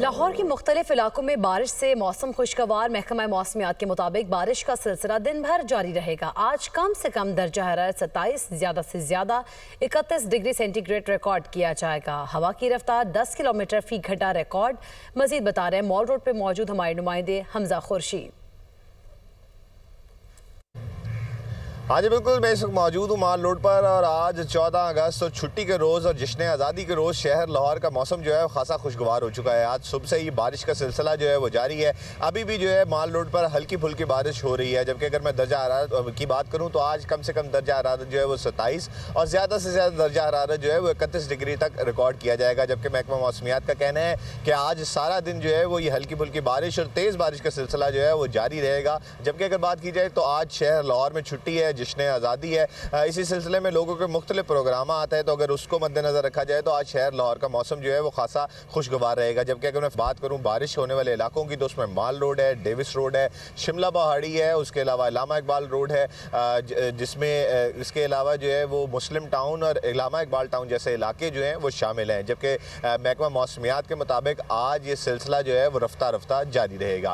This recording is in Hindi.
लाहौर की मुख्तलिफ इलाकों में बारिश से मौसम खुशगवार। महकमा मौसमियात के मुताबिक बारिश का सिलसिला दिन भर जारी रहेगा। आज कम से कम दर्जा हरारत 27, ज़्यादा से ज़्यादा 31 डिग्री सेंटीग्रेड रिकॉर्ड किया जाएगा। हवा की रफ्तार 10 किलोमीटर फी घंटा रिकॉर्ड। मजीद बता रहे हैं मॉल रोड पर मौजूद हमारे नुमाइंदे हमजा खुर्शीद। हाँ जी बिल्कुल, मैं इस वक्त मौजूद हूँ माल रोड पर और आज 14 अगस्त और छुट्टी के रोज़ और जश्न आज़ादी के रोज़ शहर लाहौर का मौसम जो है वो खासा खुशगवार हो चुका है। आज सुबह से ही बारिश का सिलसिला जो है वो जारी है। अभी भी जो है माल रोड पर हल्की फुल्की बारिश हो रही है। जबकि अगर मैं दर्जा हरारत की बात करूँ तो आज कम से कम दर्जा हरारत जो है वो 27 और ज़्यादा से ज़्यादा दर्जा हरारत जो है वो 31 डिग्री तक रिकॉर्ड किया जाएगा। जबकि महकमा मौसमियात का कहना है कि आज सारा दिन जो है वो ये हल्की फुल्की बारिश और तेज़ बारिश का सिलसिला जो है वो जारी रहेगा। जबकि अगर बात की जाए तो आज शहर लाहौर में छुट्टी है, जश्न आज़ादी है। इसी सिलसिले में लोगों के मुख्तलिफ प्रोग्राम आते हैं, तो अगर उसको मद्देनजर रखा जाए तो आज शहर लाहौर का मौसम जो है वो खासा खुशगवार रहेगा। जबकि अगर मैं बात करूँ बारिश होने वाले इलाकों की तो उसमें माल रोड है, डेविस रोड है, शिमला पहाड़ी है, उसके अलावा इलामा इकबाल रोड है, जिसमें इसके अलावा जो है वो मुस्लिम टाउन और इलामा इकबाल टाउन जैसे इलाके जो हैं वो शामिल हैं। जबकि महकमा मौसमियात के मुताबिक आज ये सिलसिला जो है वो रफ्ता रफ्ता जारी रहेगा।